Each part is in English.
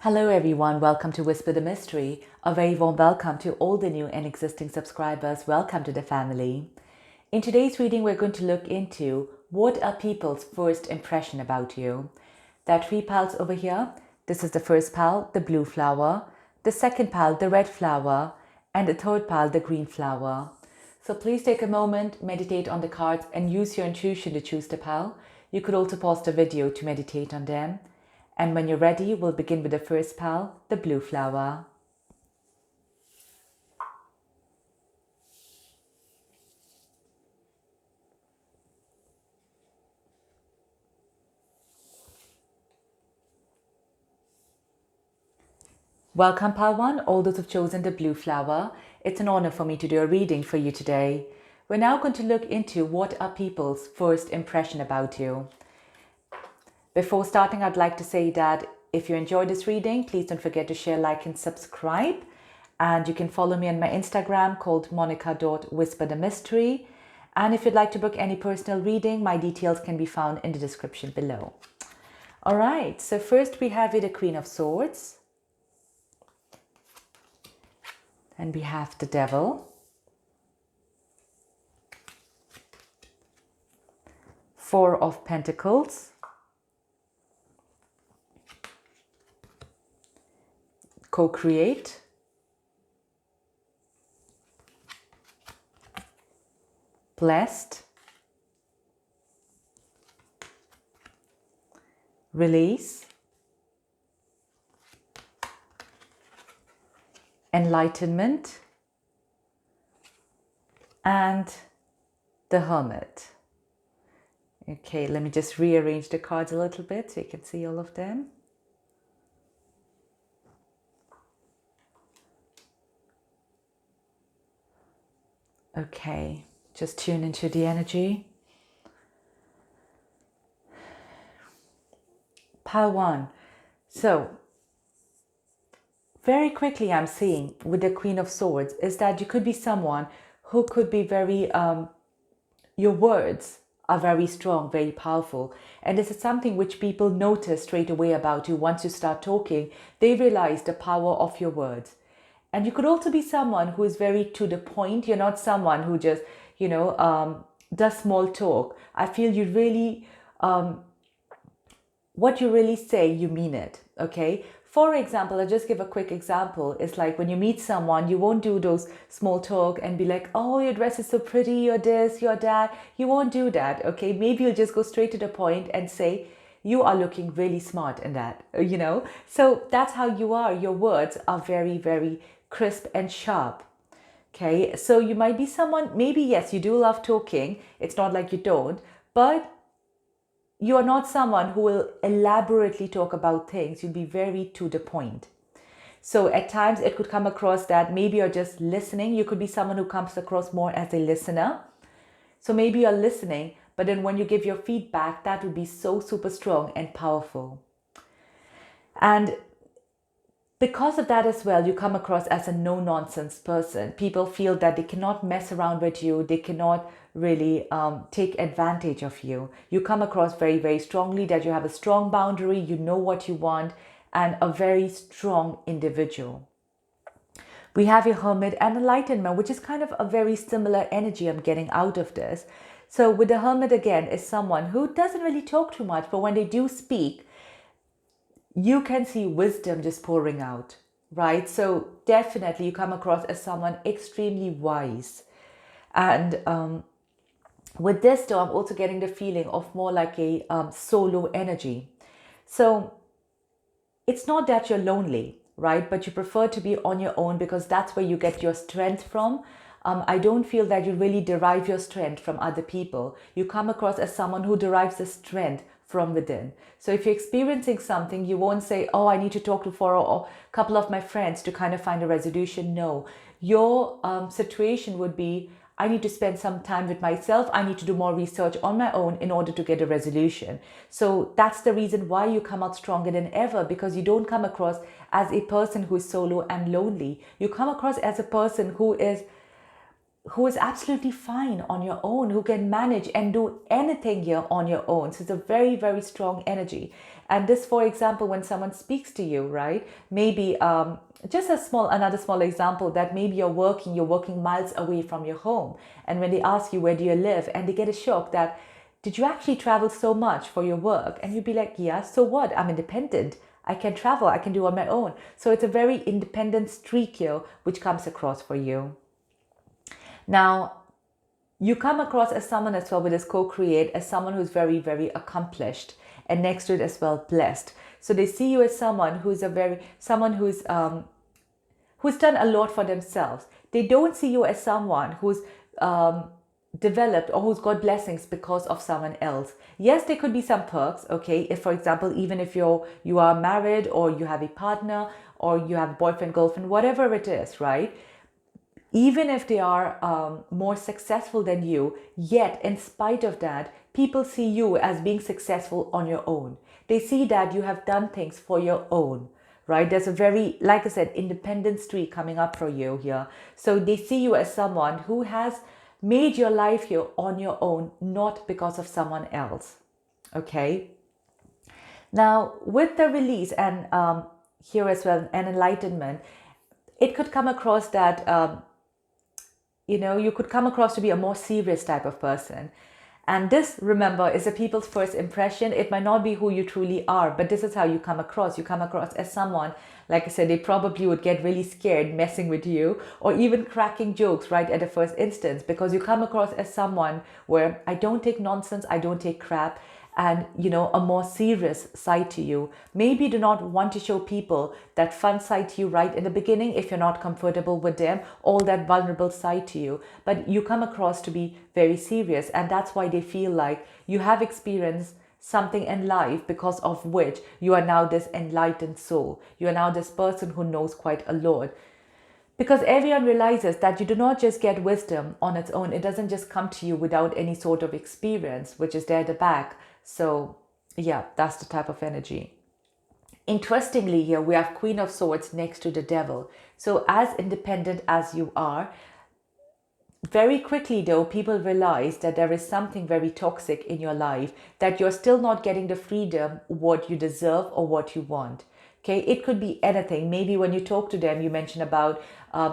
Hello everyone, welcome to Whisper the Mystery. A very warm welcome to all the new and existing subscribers. Welcome to the family. In today's reading, we're going to look into what are people's first impression about you. There are 3 pals over here. This is the first pal, the blue flower, the second pal, the red flower, and the third pal, the green flower. So please take a moment, meditate on the cards and use your intuition to choose the pal. You could also pause the video to meditate on them. And when you're ready, we'll begin with the first pal, the blue flower. Welcome pal 1, all those who've chosen the blue flower. It's an honor for me to do a reading for you today. We're now going to look into what are people's first impression about you. Before starting, I'd like to say that if you enjoyed this reading, please don't forget to share, like, and subscribe. And you can follow me on my Instagram called monica.whisperthemystery. And if you'd like to book any personal reading, my details can be found in the description below. All right, so first we have here the Queen of Swords. And we have the Devil. 4 of Pentacles. Co-create. Blessed. Release. Enlightenment. And the Hermit. Okay, let me just rearrange the cards a little bit so you can see all of them. Okay, just tune into the energy. Pile 1. So, very quickly I'm seeing with the Queen of Swords is that you could be someone who could be very, your words are very strong, very powerful. And this is something which people notice straight away about you. Once you start talking, they realize the power of your words. And you could also be someone who is very to the point. You're not someone who just, does small talk. I feel you really, what you really say, you mean it, okay? For example, I'll just give a quick example. It's like when you meet someone, you won't do those small talk and be like, oh, your dress is so pretty, you're this, you're that. You won't do that, okay? Maybe you'll just go straight to the point and say, you are looking really smart in that, So that's how you are. Your words are very, very crisp and sharp. Okay, so you might be someone, maybe yes, you do love talking. It's not like you don't, but you are not someone who will elaborately talk about things. You'll be very to the point. So at times it could come across that maybe you're just listening. You could be someone who comes across more as a listener. So maybe you're listening, but then when you give your feedback, that would be so super strong and powerful. And because of that as well, you come across as a no-nonsense person. People feel that they cannot mess around with you. They cannot really take advantage of you. You come across very, very strongly that you have a strong boundary. You know what you want and a very strong individual. We have your Hermit and Enlightenment, which is kind of a very similar energy I'm getting out of this. So with the Hermit again is someone who doesn't really talk too much, but when they do speak, you can see wisdom just pouring out, right? So definitely you come across as someone extremely wise. And with this though, I'm also getting the feeling of more like a solo energy. So it's not that you're lonely, right? But you prefer to be on your own because that's where you get your strength from. I don't feel that you really derive your strength from other people. You come across as someone who derives the strength from within. So if you're experiencing something, you won't say, oh, I need to talk to 4 or a couple of my friends to kind of find a resolution. No, your situation would be, I need to spend some time with myself. I need to do more research on my own in order to get a resolution. So that's the reason why you come out stronger than ever, because you don't come across as a person who is solo and lonely. You come across as a person who is who is absolutely fine on your own, who can manage and do anything here on your own. So it's a very, very strong energy. And this, for example, when someone speaks to you, right? Maybe just another small example, that maybe you're working miles away from your home. And when they ask you, where do you live? And they get a shock that, did you actually travel so much for your work? And you'd be like, yeah, so what? I'm independent. I can travel. I can do on my own. So it's a very independent streak here, which comes across for you. Now, you come across as someone as well with this co-create, as someone who's very, very accomplished, and next to it as well, blessed. So they see you as someone who's who's done a lot for themselves. They don't see you as someone who's developed or who's got blessings because of someone else. Yes, there could be some perks, okay? If, for example, even if you are married, or you have a partner, or you have a boyfriend, girlfriend, whatever it is, right? Even if they are more successful than you, yet in spite of that, people see you as being successful on your own. They see that you have done things for your own, right? There's a very, like I said, independent streak coming up for you here. So they see you as someone who has made your life here on your own, not because of someone else, okay? Now, with the release and here as well, an enlightenment, it could come across that you could come across to be a more serious type of person. And this, remember, is a people's first impression. It might not be who you truly are, but this is how you come across. You come across as someone, like I said, they probably would get really scared messing with you, or even cracking jokes right at the first instance, because you come across as someone where I don't take nonsense, I don't take crap, and a more serious side to you. Maybe you do not want to show people that fun side to you right in the beginning if you're not comfortable with them, all that vulnerable side to you, but you come across to be very serious, and that's why they feel like you have experienced something in life because of which you are now this enlightened soul. You are now this person who knows quite a lot. Because everyone realizes that you do not just get wisdom on its own. It doesn't just come to you without any sort of experience, which is there at the back. So yeah, that's the type of energy. Interestingly, here we have Queen of Swords next to the Devil. So as independent as you are, very quickly though, people realize that there is something very toxic in your life, that you're still not getting the freedom, what you deserve or what you want. Okay, it could be anything. Maybe when you talk to them, you mention about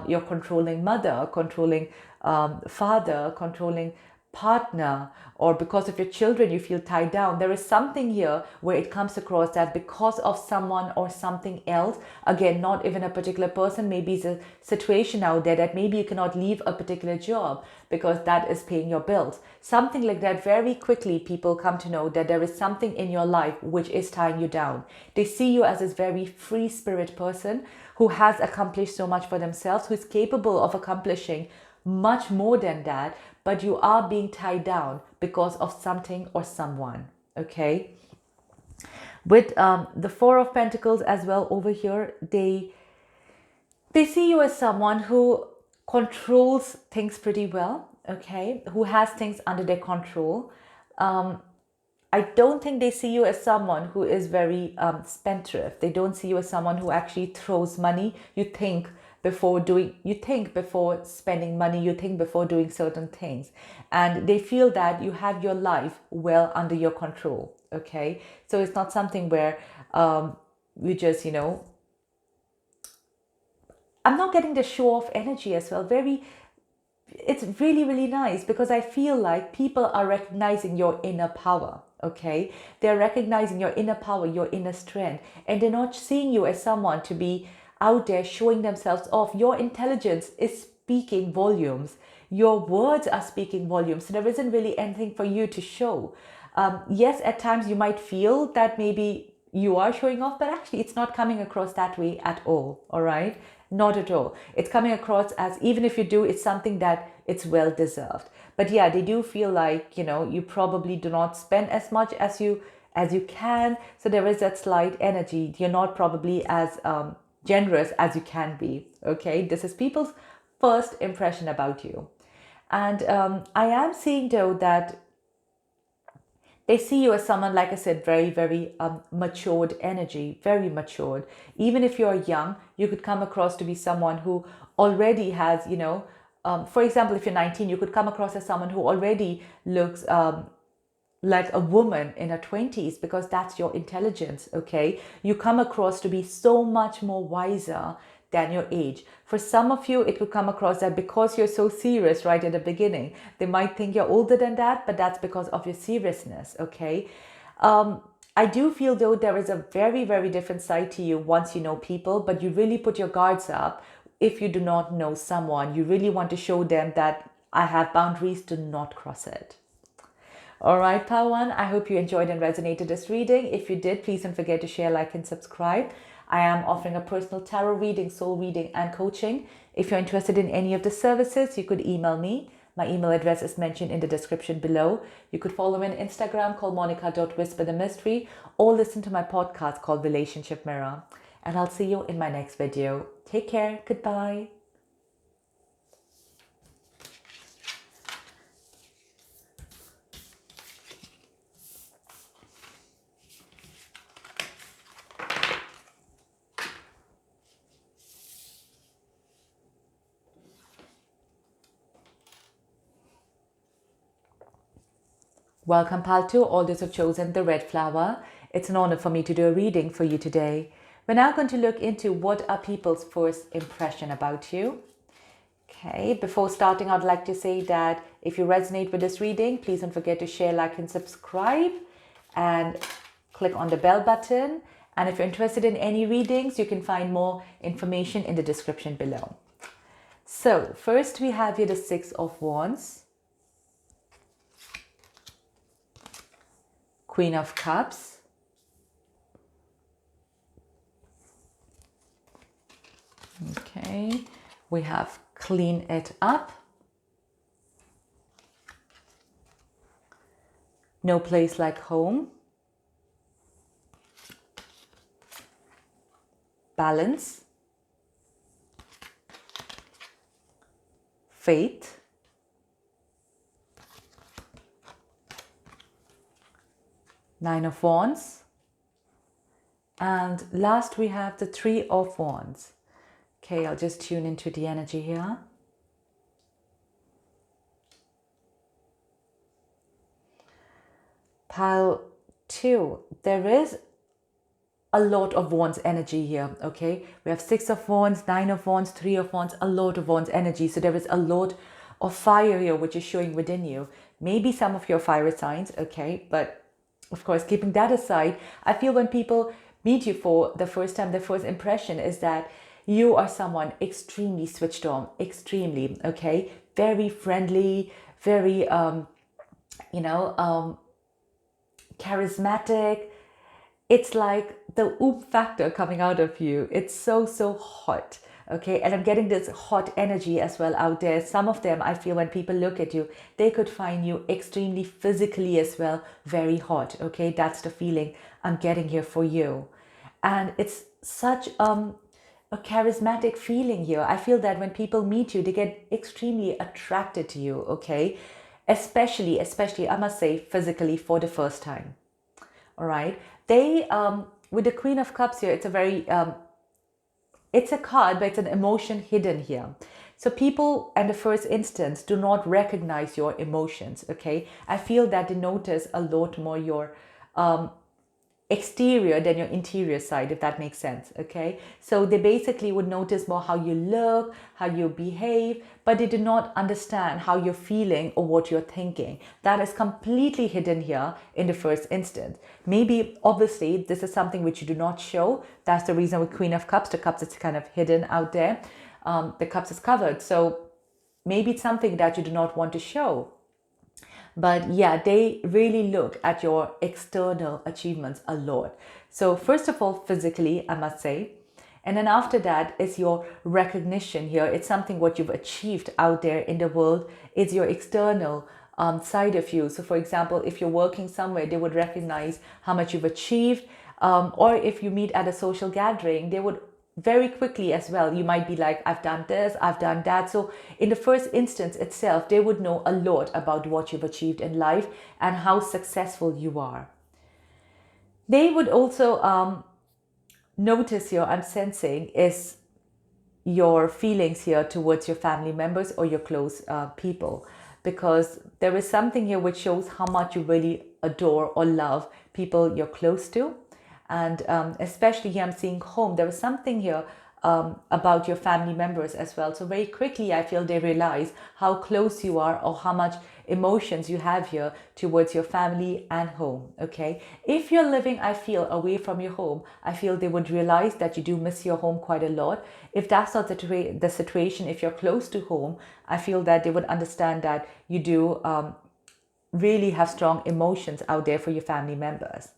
your controlling mother, controlling father, controlling partner, or because of your children you feel tied down. There is something here where it comes across that because of someone or something else, again, not even a particular person, maybe it's a situation out there that maybe you cannot leave a particular job because that is paying your bills. Something like that. Very quickly people come to know that there is something in your life which is tying you down. They see you as this very free spirit person who has accomplished so much for themselves, who is capable of accomplishing much more than that, but you are being tied down because of something or someone, okay? With the Four of Pentacles as well over here, they see you as someone who controls things pretty well, okay? Who has things under their control. I don't think they see you as someone who is very spendthrift. They don't see you as someone who actually throws money. You think before spending money, you think before doing certain things. And they feel that you have your life well under your control, okay? So it's not something where you just, I'm not getting the show off energy as well. It's really, really nice because I feel like people are recognizing your inner power, okay? They're recognizing your inner power, your inner strength, and they're not seeing you as someone to be out there showing themselves off. Your intelligence is speaking volumes. Your words are speaking volumes. So there isn't really anything for you to show. Yes, at times you might feel that maybe you are showing off, but actually it's not coming across that way at all right? Not at all. It's coming across as, even if you do, it's something that it's well deserved. But yeah, they do feel like, you probably do not spend as much as you can. So there is that slight energy. You're not probably as generous as you can be, okay? This is people's first impression about you. And I am seeing though that they see you as someone, like I said, very, very matured energy, very matured. Even if you're young, you could come across to be someone who already has, for example, if you're 19, you could come across as someone who already looks like a woman in her 20s, because that's your intelligence, okay? You come across to be so much more wiser than your age. For some of you, it could come across that because you're so serious right at the beginning, they might think you're older than that, but that's because of your seriousness, okay? I do feel though there is a very, very different side to you once you know people, but you really put your guards up if you do not know someone. You really want to show them that I have boundaries, do not cross it. All right, Pawan, I hope you enjoyed and resonated this reading. If you did, please don't forget to share, like, and subscribe. I am offering a personal tarot reading, soul reading, and coaching. If you're interested in any of the services, you could email me. My email address is mentioned in the description below. You could follow me on Instagram called monica.whisperthemystery, or listen to my podcast called Relationship Mirror. And I'll see you in my next video. Take care. Goodbye. Welcome, Pal, to all those who've chosen the red flower. It's an honor for me to do a reading for you today. We're now going to look into what are people's first impression about you. Okay, before starting, I'd like to say that if you resonate with this reading, please don't forget to share, like, and subscribe, and click on the bell button. And if you're interested in any readings, you can find more information in the description below. So first we have here the Six of Wands, Queen of Cups, okay, we have Clean It Up, No Place Like Home, Balance, Faith, Nine of Wands, and last we have the Three of Wands. Okay, I'll just tune into the energy here. Pile 2, there is a lot of Wands energy here, okay? We have Six of Wands, Nine of Wands, Three of Wands, a lot of Wands energy. So there is a lot of fire here, which is showing within you. Maybe some of your fire signs, okay? But of course, keeping that aside, I feel when people meet you for the first time, the first impression is that you are someone extremely switched on, extremely, okay? Very friendly, very, charismatic. It's like the oop factor coming out of you. It's so, so hot. Okay, and I'm getting this hot energy as well out there. Some of them, I feel when people look at you, they could find you extremely physically as well, very hot. Okay, that's the feeling I'm getting here for you. And it's such a charismatic feeling here. I feel that when people meet you, they get extremely attracted to you. Okay, especially, I must say, physically for the first time. All right, they, with the Queen of Cups here, it's a very, it's a card, but it's an emotion hidden here. So people in the first instance do not recognize your emotions, okay? I feel that they notice a lot more your exterior than your interior side, if that makes sense, okay? So they basically would notice more how you look, how you behave, but they do not understand how you're feeling or what you're thinking. That is completely hidden here in the first instance. Maybe, obviously, this is something which you do not show. That's the reason with Queen of Cups, the cups is kind of hidden out there. The cups is covered. So maybe it's something that you do not want to show. But yeah, they really look at your external achievements a lot. So first of all, physically, I must say. And then after that is your recognition here. It's something what you've achieved out there in the world. It's your external side of you. So for example, if you're working somewhere, they would recognize how much you've achieved. Or if you meet at a social gathering, they would very quickly as well, you might be like, I've done this, I've done that. So in the first instance itself, they would know a lot about what you've achieved in life and how successful you are. They would also notice here, I'm sensing, is your feelings here towards your family members or your close people, because there is something here which shows how much you really adore or love people you're close to. And especially here I'm seeing home, there is something here about your family members as well. So very quickly I feel they realize how close you are or how much emotions you have here towards your family and home. Okay, if you're living, I feel, away from your home, I feel they would realize that you do miss your home quite a lot. If that's not the situation, if you're close to home, I feel that they would understand that you do really have strong emotions out there for your family members.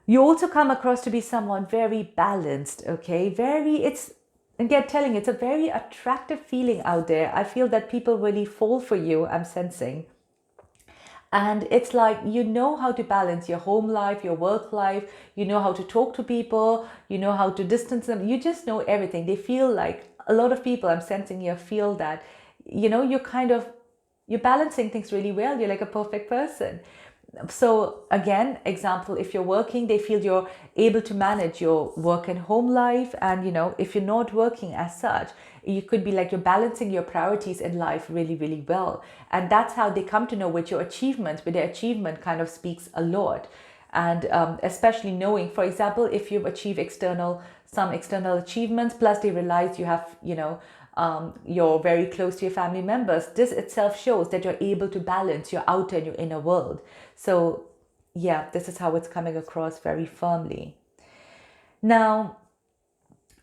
You also come across to be someone very balanced, okay? Again, telling it's a very attractive feeling out there. I feel that people really fall for you, I'm sensing. And it's like you know how to balance your home life, your work life, you know how to talk to people, you know how to distance them, you just know everything. They feel like, a lot of people I'm sensing here feel that, you're balancing things really well. You're like a perfect person. So again, example, if you're working, they feel you're able to manage your work and home life. And if you're not working as such, you could be like you're balancing your priorities in life really, really well. And that's how they come to know with your achievements. With their achievement kind of speaks a lot. And especially knowing, for example, if you've achieved some external achievements, plus they realize you have, you're very close to your family members, this itself shows that you're able to balance your outer and your inner world. So yeah, this is how it's coming across very firmly. Now,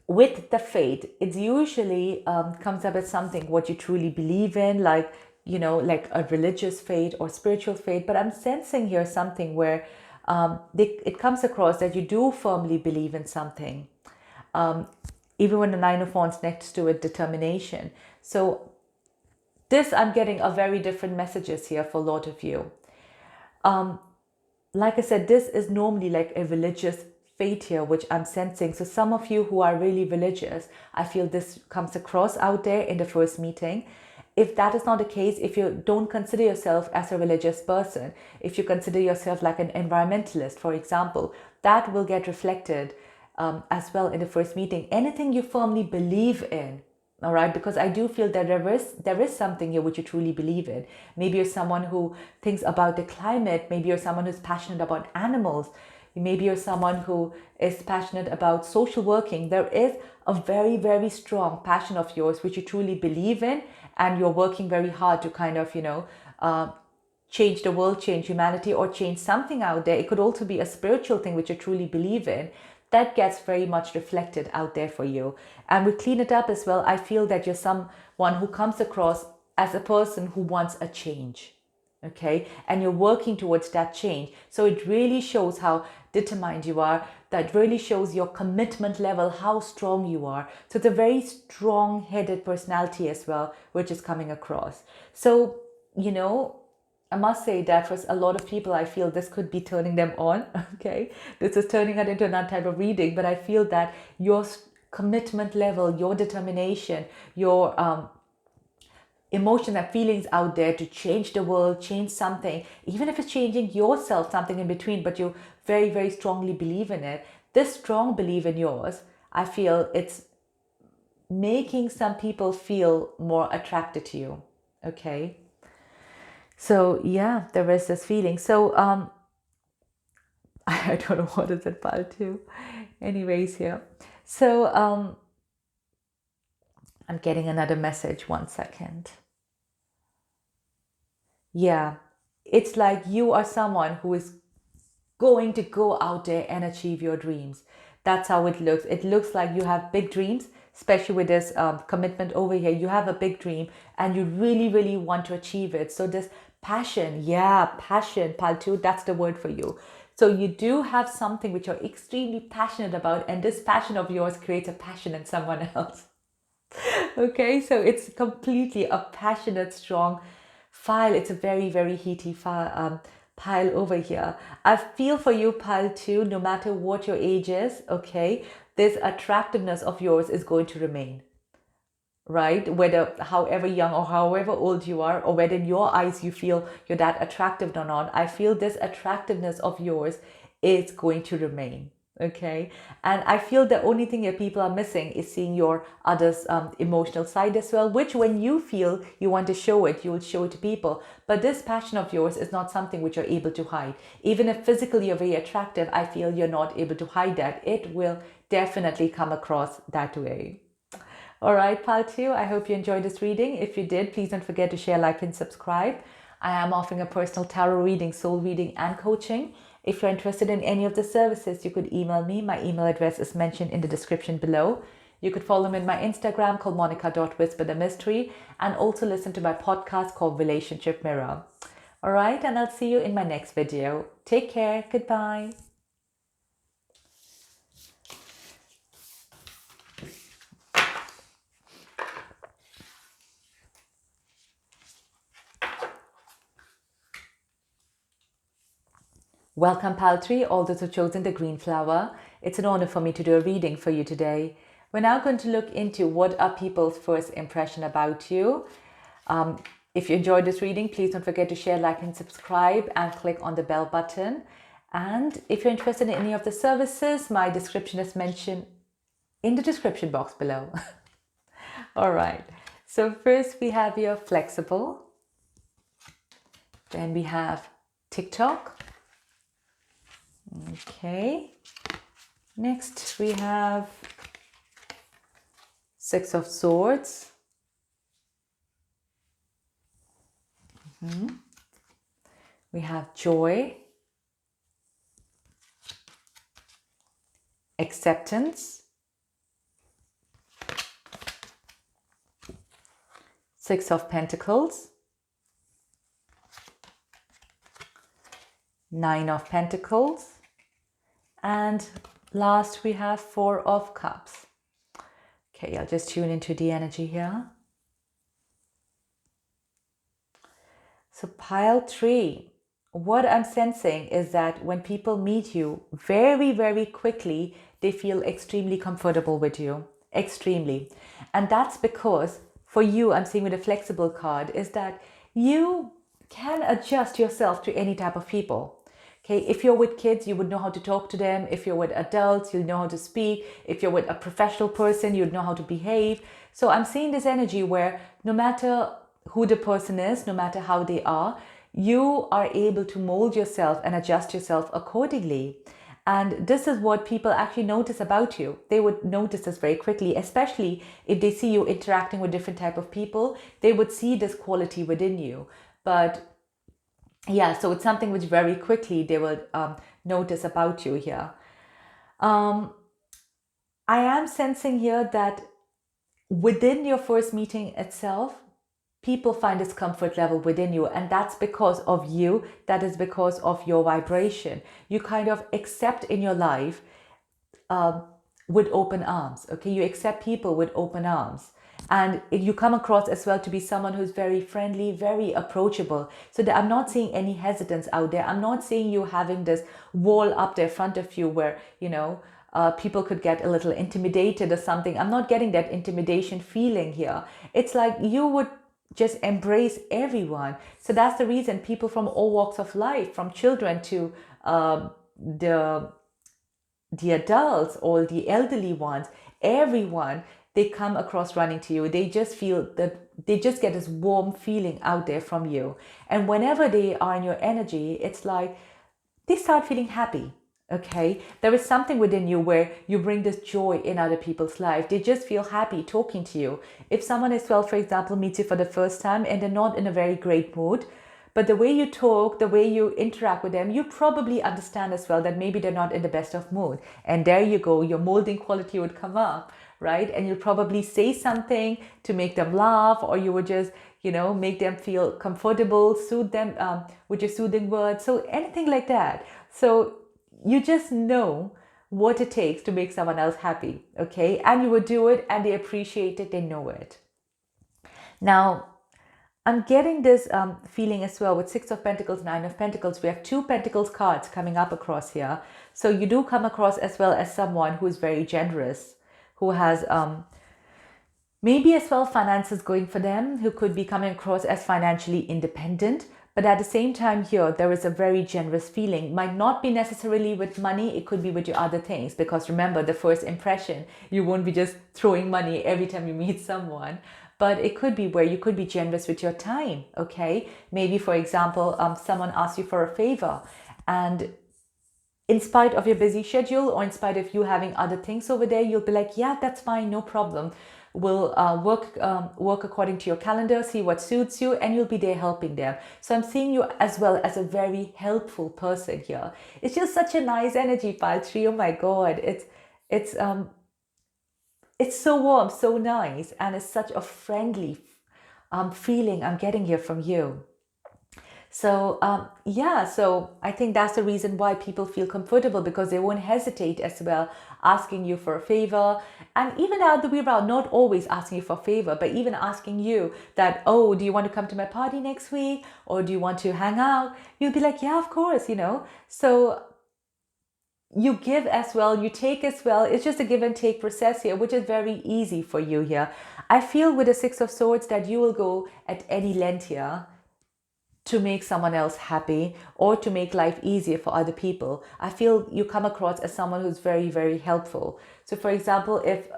with the faith, it usually comes up as something what you truly believe in, like like a religious faith or spiritual faith. But I'm sensing here something where it comes across that you do firmly believe in something. Even when the Nine of Wands next to it, determination. So this, I'm getting a very different messages here for a lot of you. Like I said, this is normally like a religious faith here, which I'm sensing. So some of you who are really religious, I feel this comes across out there in the first meeting. If that is not the case, if you don't consider yourself as a religious person, if you consider yourself like an environmentalist, for example, that will get reflected as well in the first meeting. Anything you firmly believe in, all right, because I do feel that there is something here which you truly believe in. Maybe you're someone who thinks about the climate. Maybe you're someone who's passionate about animals. Maybe you're someone who is passionate about social working. There is a very, very strong passion of yours which you truly believe in, and you're working very hard to kind of change the world, change humanity, or change something out there. It could also be a spiritual thing which you truly believe in. That gets very much reflected out there for you. And we clean it up as well. I feel that you're someone who comes across as a person who wants a change, okay? And you're working towards that change. So it really shows how determined you are. That really shows your commitment level, how strong you are. So it's a very strong-headed personality as well, which is coming across. So, I must say that for a lot of people, I feel this could be turning them on, okay? This is turning it into another type of reading, but I feel that your commitment level, your determination, your emotion and feelings out there to change the world, change something, even if it's changing yourself, something in between, but you very, very strongly believe in it. This strong belief in yours, I feel it's making some people feel more attracted to you, okay? So yeah, there is this feeling. So I don't know what is it part two. Anyways, here. So I'm getting another message. 1 second. Yeah, it's like you are someone who is going to go out there and achieve your dreams. That's how it looks. It looks like you have big dreams, especially with this commitment over here. You have a big dream and you really, really want to achieve it. So this passion, passion, Paltu, that's the word for you. So you do have something which you're extremely passionate about, and this passion of yours creates a passion in someone else. Okay, so it's completely a passionate, strong file. It's a very, very heaty file, pile over here. I feel for you, pile too, no matter what your age is, okay, this attractiveness of yours is going to remain. Right? Whether however young or however old you are, or whether in your eyes you feel you're that attractive or not, I feel this attractiveness of yours is going to remain. Okay, and I feel the only thing that people are missing is seeing your others emotional side as well, which when you feel you want to show it, you will show it to people. But this passion of yours is not something which you're able to hide. Even if physically you're very attractive, I feel you're not able to hide that. It will definitely come across that way. All right, pal two, I hope you enjoyed this reading. If you did, please don't forget to share, like, and subscribe. I am offering a personal tarot reading, soul reading, and coaching. If you're interested in any of the services, you could email me. My email address is mentioned in the description below. You could follow me on my Instagram called monica.whisperthemystery, and also listen to my podcast called Relationship Mirror. All right, and I'll see you in my next video. Take care. Goodbye. Welcome, Paltry, all those who've chosen the green flower. It's an honor for me to do a reading for you today. We're now going to look into what are people's first impression about you. If you enjoyed this reading, please don't forget to share, like, and subscribe, and click on the bell button. And if you're interested in any of the services, my description is mentioned in the description box below. All right. So first we have your flexible. Then we have TikTok. Okay, next we have Six of Swords. We have Joy, Acceptance, Six of Pentacles, Nine of Pentacles, and last we have Four of Cups. Okay, I'll just tune into the energy here. So pile 3, what I'm sensing is that when people meet you very, very quickly, they feel extremely comfortable with you, extremely. And that's because for you, I'm seeing with a flexible card, is that you can adjust yourself to any type of people. Okay, if you're with kids, you would know how to talk to them. If you're with adults, you'll know how to speak. If you're with a professional person, you'd know how to behave. So I'm seeing this energy where no matter who the person is, no matter how they are, you are able to mold yourself and adjust yourself accordingly. And this is what people actually notice about you. They would notice this very quickly, especially if they see you interacting with different type of people. They would see this quality within you. But yeah, so it's something which very quickly they will notice about you here. I am sensing here that within your first meeting itself, people find this comfort level within you, and that's because of you. That is because of your vibration. You kind of accept in your life with open arms. Okay, you accept people with open arms. And you come across as well to be someone who's very friendly, very approachable. So that I'm not seeing any hesitance out there. I'm not seeing you having this wall up there in front of you where, you know, people could get a little intimidated or something. I'm not getting that intimidation feeling here. It's like you would just embrace everyone. So that's the reason people from all walks of life, from children to the adults or the elderly ones, everyone, they come across running to you. They just feel that they just get this warm feeling out there from you. And whenever they are in your energy, it's like they start feeling happy. Okay, there is something within you where you bring this joy in other people's life. They just feel happy talking to you. If someone as well, for example, meets you for the first time and they're not in a very great mood, but the way you talk, the way you interact with them, you probably understand as well that maybe they're not in the best of mood. And there you go, your molding quality would come up, right? And you'll probably say something to make them laugh, or you would just, you know, make them feel comfortable, soothe them with your soothing words. So anything like that. So you just know what it takes to make someone else happy, okay? And you would do it and they appreciate it, they know it. Now, I'm getting this feeling as well with Six of Pentacles, Nine of Pentacles. We have two Pentacles cards coming up across here. So you do come across as well as someone who is very generous, who has maybe as well finances going for them, who could be coming across as financially independent. But at the same time here, there is a very generous feeling. Might not be necessarily with money, it could be with your other things. Because remember, the first impression, you won't be just throwing money every time you meet someone. But it could be where you could be generous with your time, okay? Maybe, for example, someone asks you for a favor, and in spite of your busy schedule or in spite of you having other things over there, you'll be like, yeah, that's fine, no problem. We'll work according to your calendar, see what suits you, and you'll be there helping them. So I'm seeing you as well as a very helpful person here. It's just such a nice energy, pile 3. Oh my God, it's so warm, so nice, and it's such a friendly feeling I'm getting here from you. So yeah, so I think that's the reason why people feel comfortable, because they won't hesitate as well asking you for a favor. And even the other way around, not always asking you for a favor, but even asking you that, oh, do you want to come to my party next week, or do you want to hang out? You'll be like, yeah, of course, So you give as well, you take as well. It's just a give and take process here, which is very easy for you here. I feel with the Six of Swords that you will go at any length here to make someone else happy or to make life easier for other people. I feel you come across as someone who's very, very helpful. So for example, if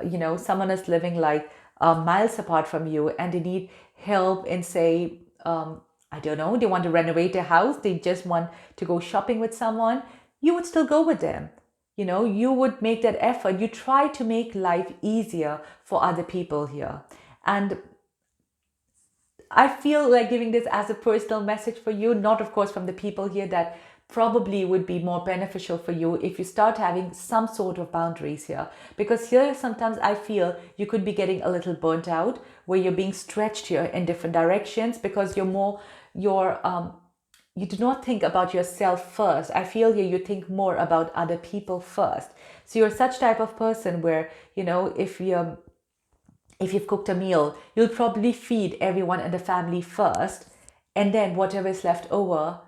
someone is living like miles apart from you and they need help in, say, I don't know, they want to renovate their house, they just want to go shopping with someone, you would still go with them. You would make that effort. You try to make life easier for other people here. And I feel like giving this as a personal message for you, not of course from the people here, that probably would be more beneficial for you if you start having some sort of boundaries here. Because here sometimes I feel you could be getting a little burnt out, where you're being stretched here in different directions because you do not think about yourself first. I feel here you think more about other people first. So you're such type of person where, if you've cooked a meal, you'll probably feed everyone in the family first, and then whatever is left over,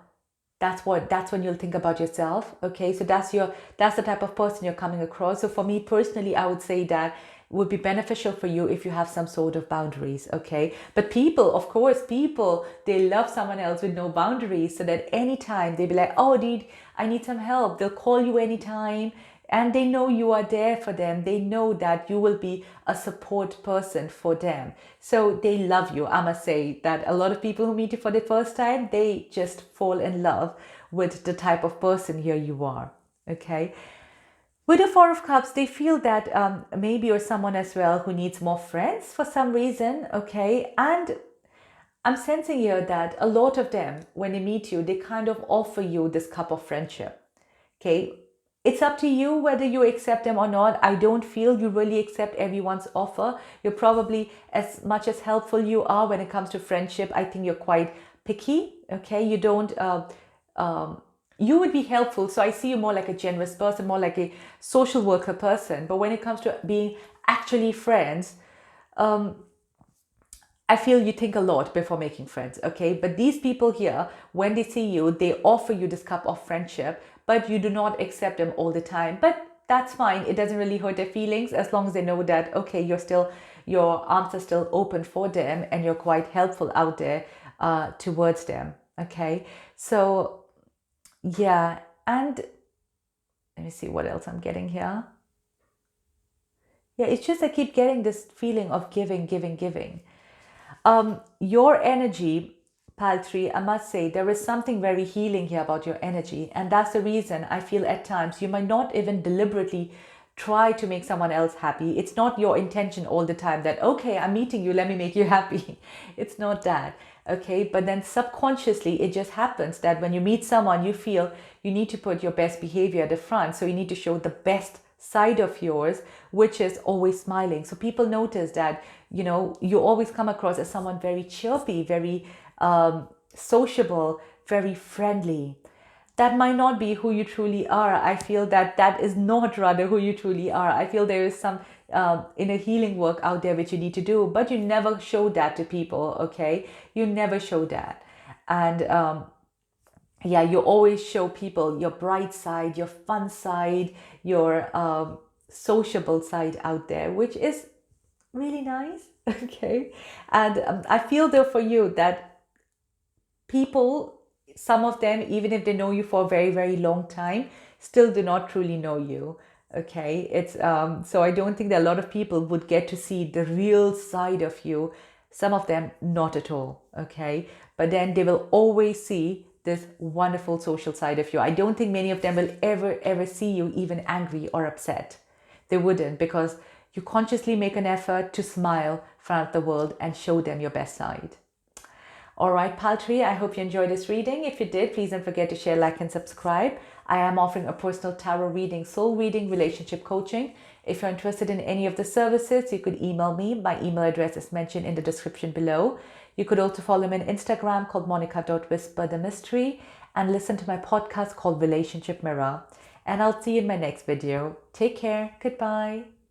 that's when you'll think about yourself. Okay, so that's the type of person you're coming across. So for me personally, I would say that would be beneficial for you if you have some sort of boundaries. Okay, but people, of course, they love someone else with no boundaries, so that anytime they be like, oh dude, I need some help, they'll call you anytime. And they know you are there for them. They know that you will be a support person for them. So they love you. I must say that a lot of people who meet you for the first time, they just fall in love with the type of person here you are. Okay. With the Four of Cups, they feel that maybe you're someone as well who needs more friends for some reason. Okay. And I'm sensing here that a lot of them, when they meet you, they kind of offer you this cup of friendship. Okay. It's up to you whether you accept them or not. I don't feel you really accept everyone's offer. You're probably, as much as helpful you are when it comes to friendship, I think you're quite picky. Okay, you don't. You would be helpful. So I see you more like a generous person, more like a social worker person. But when it comes to being actually friends, I feel you think a lot before making friends, okay? But these people here, when they see you, they offer you this cup of friendship, but you do not accept them all the time. But that's fine. It doesn't really hurt their feelings as long as they know that, okay, your arms are still open for them and you're quite helpful out there towards them, okay? So, yeah. And let me see what else I'm getting here. Yeah, it's just I keep getting this feeling of giving, giving, giving. Your energy, Paltry, I must say, there is something very healing here about your energy. And that's the reason I feel at times you might not even deliberately try to make someone else happy. It's not your intention all the time that, okay, I'm meeting you, let me make you happy. It's not that. Okay, but then subconsciously it just happens that when you meet someone, you feel you need to put your best behavior at the front. So you need to show the best side of yours, which is always smiling. So people notice that, you always come across as someone very chirpy, very sociable, very friendly. That might not be who you truly are. I feel that is not rather who you truly are. I feel there is some inner healing work out there which you need to do, but you never show that to people, okay? You never show that. And yeah, you always show people your bright side, your fun side, your sociable side out there, which is really nice, okay? And I feel though for you that people some of them, even if they know you for a very, very long time, still do not truly know you. Okay, it's so I don't think that a lot of people would get to see the real side of you. Some of them not at all. Okay, but then they will always see this wonderful social side of you. I don't think many of them will ever see you even angry or upset. They wouldn't, because you consciously make an effort to smile in front of the world and show them your best side. All right, Paltry, I hope you enjoyed this reading. If you did, please don't forget to share, like, and subscribe. I am offering a personal tarot reading, soul reading, relationship coaching. If you're interested in any of the services, you could email me. My email address is mentioned in the description below. You could also follow me on Instagram called monica.whisperthemystery and listen to my podcast called Relationship Mirror. And I'll see you in my next video. Take care. Goodbye.